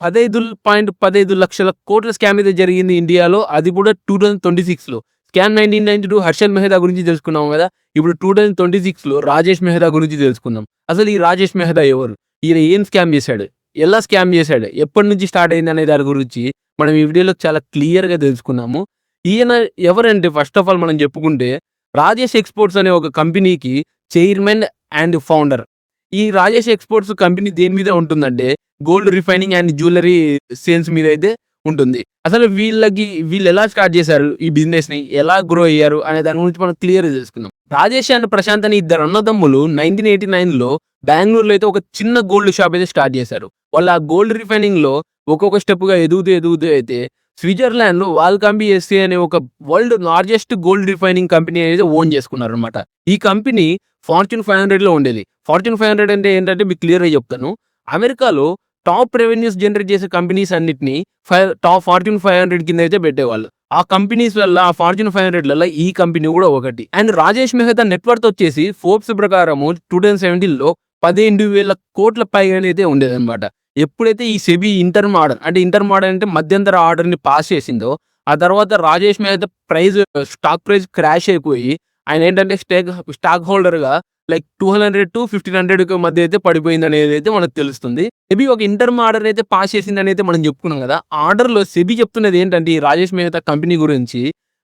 15.15 లక్షల కోట్ల స్కామ్ అయితే జరిగింది ఇండియాలో. అది కూడా 2026లో. స్కామ్ 1992 హర్షల్ మెహతా గురించి తెలుసుకున్నాం కదా. ఇప్పుడు 2026లో రాజేష్ మెహతా గురించి తెలుసుకుందాం. అసలు ఈ రాజేష్ మెహతా ఎవరు? ఈయన ఏం స్కామ్ చేశాడు? ఎలా స్కామ్ చేశాడు? ఎప్పటి నుంచి స్టార్ట్ అయింది అనే దాని గురించి మనం ఈ వీడియోలో చాలా క్లియర్‌గా తెలుసుకున్నాము. ఈయన ఎవరంటే ఫస్ట్ ఆఫ్ ఆల్ మనం చెప్పుకుంటే రాజేష్ ఎక్స్‌పోర్ట్స్ అనే ఒక కంపెనీకి చైర్మన్ అండ్ ఫౌండర్. ఈ రాజేష్ ఎక్స్‌పోర్ట్స్ కంపెనీ దేని మీద ఉంటుందంటే gold refining and jewellery sales మీద అయితే ఉంటుంది. అసలు వీళ్ళు ఎలా స్టార్ట్ చేశారు ఈ బిజినెస్‌ని? ఎలా గ్రో అయ్యారు అనే దాని గురించి మనం క్లియర్‌గా తెలుసుకుందాం. రాజేష్ అండ్ ప్రశాంత్ అని ఇద్దరు అన్నదమ్ములు 1989లో బెంగుళూరులో అయితే ఒక చిన్న గోల్డ్ షాప్ అయితే స్టార్ట్ చేశారు. వాళ్ళు ఆ గోల్డ్ రిఫైనింగ్‌లో ఒక్కొక్క స్టెప్‌గా ఎదుగుతూ అయితే స్విట్జర్లాండ్‌లో వాల్కాంబీ ఎస్‌సీ అనే ఒక world largest gold refining company అనేది ఓన్ చేసుకున్నారనమాట. ఈ కంపెనీ ఫార్చ్యూన్ 500లో ఉండేది. ఫార్చ్యూన్ 500 అంటే ఏంటంటే మీకు క్లియర్‌గా చెప్తాను. అమెరికాలో టాప్ రెవెన్యూస్ జనరేట్ చేసే కంపెనీస్ అన్నిటిని టాప్ ఫార్చ్యూన్ 500 కింద అయితే పెట్టేవాళ్ళు. ఆ కంపెనీస్ వల్ల ఆ ఫార్చ్యూన్ 500లలో ఈ కంపెనీ కూడా ఒకటి. అండ్ రాజేష్ మెహతా నెట్వర్త్ వచ్చేసి ఫోర్బ్స్ ప్రకారము 2017లో 15,000 కోట్ల పైగానే అయితే ఉండేదన్నమాట. ఎప్పుడైతే ఈ సెబీ ఇంటర్ మోడల్ అంటే మధ్యంతర ఆర్డర్‌ని పాస్ చేసిందో, ఆ తర్వాత Rajesh Mehta stock price crash అయిపోయి ఆయన ఏంటంటే స్టాక్ హోల్డర్‌గా లైక్ 200-1500 మధ్య అయితే పడిపోయిందనేది అయితే మనకు తెలుస్తుంది. సెబీ ఒక ఇంటర్ ఆర్డర్ అయితే పాస్ చేసిందని అయితే మనం చెప్పుకున్నాం కదా. ఆర్డర్‌లో సెబీ చెప్తున్నది ఏంటంటే ఈ రాజేష్ మెహతా కంపెనీ గురించి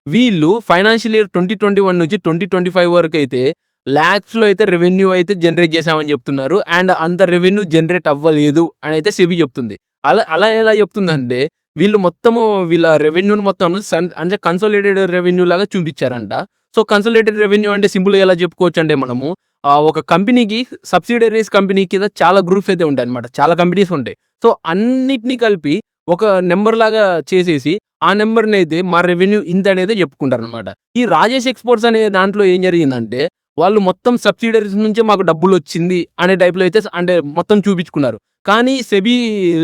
వీళ్ళు ఫైనాన్షియల్ ఇయర్ 2021 నుంచి 2025 వరకు అయితే లాక్స్‌లో అయితే రెవెన్యూ అయితే జనరేట్ చేశామని చెప్తున్నారు. అండ్ అంత రెవెన్యూ జనరేట్ అవ్వలేదు అని అయితే సెబీ చెప్తుంది. అలా ఎలా చెప్తుందంటే వీళ్ళు మొత్తము వీళ్ళ రెవెన్యూని మొత్తం అంటే కన్సాలిడేటెడ్ రెవెన్యూ లాగా చూపించారంట. సో కన్సాలిడేటెడ్ రెవెన్యూ అంటే సింపుల్‌గా ఎలా చెప్పుకోవచ్చు అంటే మనము ఒక కంపెనీకి సబ్సిడరీస్ కంపెనీ కింద చాలా గ్రూప్స్ అయితే ఉంటాయన్నమాట. చాలా కంపెనీస్ ఉంటాయి. సో అన్నిటిని కలిపి ఒక నంబర్ లాగా చేసేసి ఆ నంబర్‌ని అయితే మా రెవెన్యూ ఇంత అనేది చెప్పుకుంటారనమాట. ఈ రాజేష్ ఎక్స్‌పోర్ట్స్ అనే దాంట్లో ఏం జరిగిందంటే వాళ్ళు మొత్తం సబ్సిడరీస్ నుంచే మాకు డబ్బులొచ్చింది అనే టైప్‌లో అయితే అంటే మొత్తం చూపించుకున్నారు. కానీ సెబీ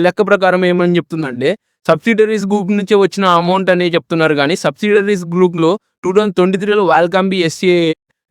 లెక్క ప్రకారం ఏమని చెప్తుందంటే సబ్సిడరీస్ గ్రూప్ నుంచే వచ్చిన అమౌంట్ అనే చెప్తున్నారు గానీ సబ్సిడరీస్ గ్రూప్‌లో 2023లో వాల్కాంబీ ఎస్‌సీ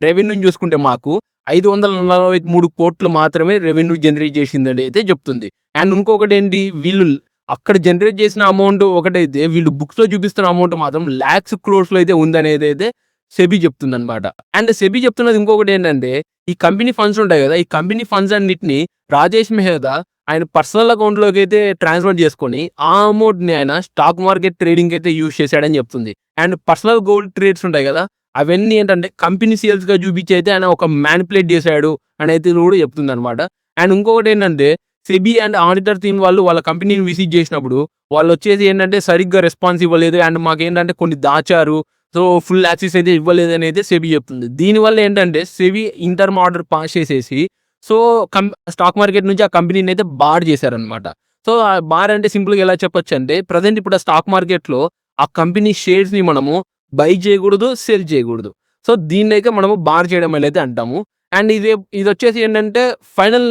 రెవెన్యూని చూసుకుంటే మాకు 543 కోట్లు మాత్రమే రెవెన్యూ జనరేట్ చేసిందని అయితే చెప్తుంది. అండ్ ఇంకొకటేంటి వీళ్ళు అక్కడ జనరేట్ చేసిన అమౌంట్ ఒకటైతే వీళ్ళు బుక్స్‌లో చూపిస్తున్న అమౌంట్ మాత్రం లాక్స్ క్రోర్స్‌లో అయితే ఉందనేది అయితే సెబీ చెప్తుందన్నమాట. అండ్ సెబీ చెప్తున్నది ఇంకొకటి ఏంటంటే ఈ కంపెనీ ఫండ్స్ ఉంటాయి కదా. ఈ కంపెనీ ఫండ్స్ అన్నిటిని రాజేష్ మెహతా ఆయన పర్సనల్ అకౌంట్‌లోకి అయితే ట్రాన్స్‌ఫర్ చేసుకొని ఆ అమౌంట్‌ని ఆయన స్టాక్ మార్కెట్ ట్రేడింగ్ అయితే యూజ్ చేశాడని చెప్తుంది. అండ్ పర్సనల్ గోల్డ్ ట్రేడ్స్ ఉంటాయి కదా. అవన్నీ ఏంటంటే కంపెనీ సేల్స్‌గా చూపించి అయితే ఆయన ఒక మ్యానిపులేట్ చేశాడు అని అయితే కూడా చెప్తుందన్నమాట. అండ్ ఇంకొకటి ఏంటంటే సెబీ అండ్ ఆడిటర్ టీమ్ వాళ్ళు వాళ్ళ కంపెనీని విజిట్ చేసినప్పుడు వాళ్ళొచ్చేసి ఏంటంటే సరిగ్గా రెస్పాన్స్ ఇవ్వలేదు. అండ్ మాకేంటంటే కొన్ని దాచారు. సో ఫుల్ యాక్సెస్ అయితే ఇవ్వలేదని అయితే సెబీ చెప్తుంది. దీనివల్ల ఏంటంటే సెబీ ఇంటర్మ్ ఆర్డర్ పాస్ చేసేసి సో స్టాక్ మార్కెట్ నుంచి ఆ కంపెనీని అయితే బార్ చేశారనమాట. సో ఆ బార్ అంటే సింపుల్‌గా ఎలా చెప్పొచ్చంటే ప్రెజెంట్ ఇప్పుడు ఆ స్టాక్ మార్కెట్‌లో ఆ కంపెనీ షేర్స్‌ని మనము బై చేయకూడదు, సెల్ చేయకూడదు. సో దీన్నైతే మనము బార్ చేయడం అనేది అంటాము. అండ్ ఇదొచ్చేసి ఏంటంటే ఫైనల్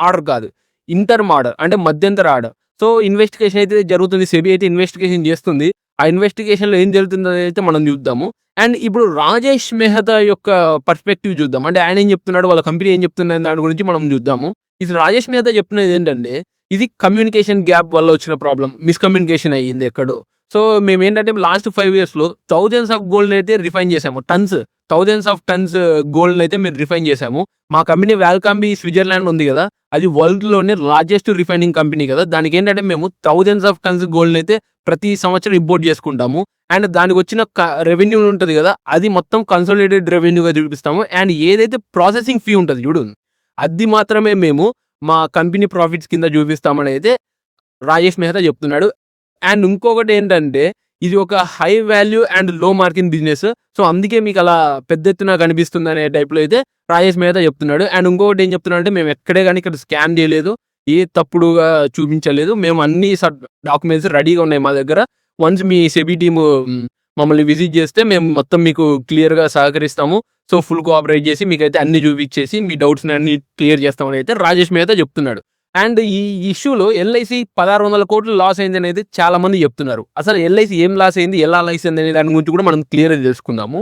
ఆర్డర్ కాదు. ఇంటర్మ్ ఆర్డర్ అంటే మధ్యంతర ఆర్డర్. సో ఇన్వెస్టిగేషన్ అయితే జరుగుతుంది. సెబీ అయితే ఇన్వెస్టిగేషన్ చేస్తుంది. ఆ ఇన్వెస్టిగేషన్‌లో ఏం జరుగుతుందనేది అయితే మనం చూద్దాము. అండ్ ఇప్పుడు రాజేష్ మెహతా యొక్క పర్స్పెక్టివ్ చూద్దాం. అంటే ఆయన ఏం చెప్తున్నాడు, వాళ్ళ కంపెనీ ఏం చెప్తుందనే దాని గురించి మనం చూద్దాము. ఇది రాజేష్ మెహతా చెప్తున్నది ఏంటంటే ఇది కమ్యూనికేషన్ గ్యాప్ వల్ల వచ్చిన ప్రాబ్లమ్. మిస్‌కమ్యూనికేషన్ అయ్యింది ఎక్కడో. సో మేమేంటంటే లాస్ట్ 5 ఇయర్స్‌లో థౌసండ్స్ ఆఫ్ గోల్డ్‌ని అయితే రిఫైన్ చేసాము. థౌసండ్స్ ఆఫ్ టన్స్ గోల్డ్‌ని అయితే మేము రిఫైన్ చేసాము. మా కంపెనీ వాల్కాంబీ స్విట్జర్లాండ్ ఉంది కదా. అది వరల్డ్‌లోనే లార్జెస్ట్ రిఫైనింగ్ కంపెనీ కదా. దానికేంటంటే మేము థౌసండ్స్ ఆఫ్ టన్స్ గోల్డ్‌ని అయితే ప్రతి సంవత్సరం ఇంపోర్ట్ చేసుకుంటాము. అండ్ దానికి వచ్చిన రెవెన్యూ ఉంటది కదా. అది మొత్తం కన్సాలిడేటెడ్ రెవెన్యూగా చూపిస్తాము. అండ్ ఏదైతే ప్రాసెసింగ్ ఫీ ఉంటది చూడు. అది మాత్రమే మేము మా కంపెనీ ప్రాఫిట్స్ కింద చూపిస్తామని అయితే రాజేష్ మెహతా చెప్తున్నాడు. అండ్ ఇంకొకటి ఏంటంటే ఇది ఒక హై వాల్యూ అండ్ లో మార్జిన్ బిజినెస్. సో అందుకే మీకు అలా పెద్ద ఎత్తున కనిపిస్తుంది అనే టైప్‌లో అయితే రాజేష్ మెహతా చెప్తున్నాడు. అండ్ ఇంకొకటి ఏం చెప్తున్నాడంటే మేము ఎక్కడే గాని ఇక్కడ స్కామ్ చేయలేదు. ఏ తప్పుడుగా చూపించలేదు. మేము అన్ని డాక్యుమెంట్స్ రెడీగా ఉన్నాయి మా దగ్గర. వన్స్ మీ సెబీ టీమ్ మమ్మల్ని విజిట్ చేస్తే మేము మొత్తం మీకు క్లియర్‌గా సహకరిస్తాము. సో ఫుల్ కోఆపరేట్ చేసి మీకైతే అన్ని చూపించేసి మీ డౌట్స్‌ని అన్ని క్లియర్ చేస్తామని అయితే రాజేష్ మెహతా చెప్తున్నాడు. అండ్ ఈ ఇష్యూలో ఎల్ఐసి 1600 కోట్లు లాస్ అయిందనేది చాలా మంది చెప్తున్నారు. అసలు ఎల్ఐసి ఏం లాస్ అయింది, ఎలా లాస్ అయింది అనే దాని గురించి కూడా మనం క్లియర్‌గా తెలుసుకుందాము.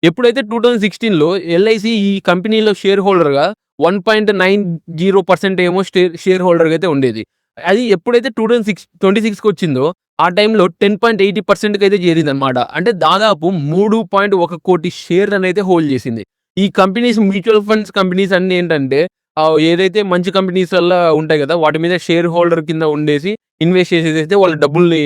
ఎప్పుడైతే 2016లో ఎల్ఐసి ఈ కంపెనీలో షేర్ హోల్డర్‌గా 1.90% ఏమో షేర్ హోల్డర్‌గా అయితే ఉండేది. అది ఎప్పుడైతే 2026కి వచ్చిందో ఆ టైంలో 10.80%కి అయితే చేరిందనమాట. అంటే దాదాపు 3.1 కోటి షేర్‌లనైతే హోల్డ్ చేసింది. ఈ కంపెనీస్ మ్యూచువల్ ఫండ్స్ కంపెనీస్ అన్నీ ఏంటంటే ఏదైతే మంచి కంపెనీస్‌లల్లా ఉంటాయి కదా! వాటి మీద షేర్ హోల్డర్ కింద ఉండేసి ఇన్వెస్ట్ చేసేసైతే వాళ్ళ డబ్బుల్ని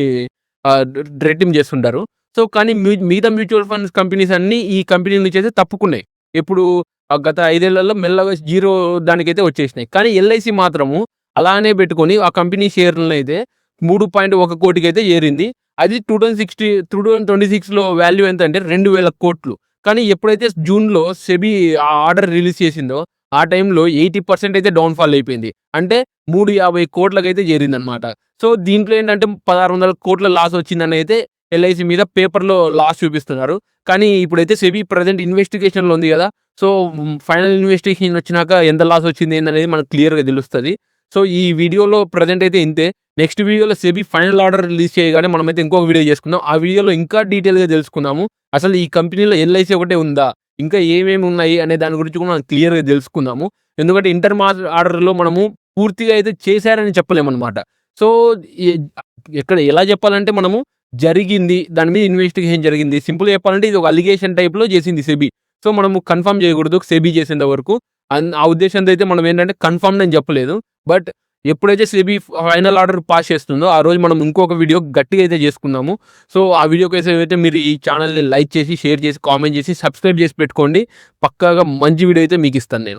రెట్టింపు చేస్తుంటారు. సో, కానీ మిగతా మ్యూచువల్ ఫండ్స్ కంపెనీస్ అన్నీ ఈ కంపెనీ నుంచి అయితే తప్పుకున్నాయి. ఎప్పుడు గత 5 ఏళ్లలో మెల్లగా జీరో దానికైతే వచ్చేసినాయి. కానీ ఎల్ఐసి మాత్రము అలానే పెట్టుకొని ఆ కంపెనీ షేర్‌లనైతే 3.1 కోటికైతే ఏరింది. అది 2026లో వాల్యూ ఎంతంటే 2,000,00,00,000. కానీ ఎప్పుడైతే జూన్‌లో సెబీ ఆ ఆర్డర్ రిలీజ్ చేసిందో ఆ టైంలో 80% అయితే డౌన్ ఫాల్ అయిపోయింది. అంటే 350,00,00,000కైతే చేరిందనమాట. సో, దీంట్లో ఏంటంటే 1,600,00,00,000 లాస్ వచ్చిందనైతే ఎల్ఐసి మీద పేపర్‌లో లాస్ చూపిస్తున్నారు. కానీ ఇప్పుడైతే సెబీ ప్రెజెంట్ ఇన్వెస్టిగేషన్‌లో ఉంది గదా! సో, ఫైనల్ ఇన్వెస్టిగేషన్ వచ్చినాక ఎంత లాస్ వచ్చింది ఏందనేది మనకు క్లియర్‌గా తెలుస్తది. సో, ఈ వీడియోలో ప్రెజెంట్ అయితే ఇంతే. నెక్స్ట్ వీడియోలో సెబీ ఫైనల్ ఆర్డర్ రిలీజ్ చేయగానే మనమైతే ఇంకొక వీడియో చేసుకుందాం. ఆ వీడియోలో ఇంకా డీటెయిల్‌గా తెలుసుకుందాము. అసలు ఈ కంపెనీలో ఎల్ఐసి ఒకటే ఉందా? ఇంకా ఏమేమి ఉన్నాయి అనే దాని గురించి కూడా మనం క్లియర్‌గా తెలుసుకుందాము. ఎందుకంటే ఆర్డర్‌లో మనము పూర్తిగా అయితే చేశారని చెప్పలేమనమాట. సో, ఎ ఎక్కడ ఎలా చెప్పాలంటే మనము జరిగింది. దాని మీద ఇన్వెస్టిగేషన్ జరిగింది. సింపుల్‌గా చెప్పాలంటే ఇది ఒక అలిగేషన్ టైప్‌లో చేసింది సెబీ. సో, మనము కన్ఫర్మ్ చేయకూడదు సెబీ చేసేంత వరకు. ఆ ఉద్దేశంతో అయితే మనం ఏంటంటే కన్ఫర్మ్డ్ అని చెప్పలేదు. బట్ ఎప్పుడైతే సెబీ ఫైనల్ ఆర్డర్ పాస్ చేస్తుందో ఆ రోజు మనం ఇంకొక వీడియో గట్టిగా అయితే చేసుకుందాము. సో, ఆ వీడియో కోసం అయితే మీరు ఈ ఛానెల్‌ని లైక్ చేసి, షేర్ చేసి, కామెంట్ చేసి, సబ్స్క్రైబ్ చేసి పెట్టుకోండి. పక్కాగా మంచి వీడియో అయితే మీకిస్తాను నేను.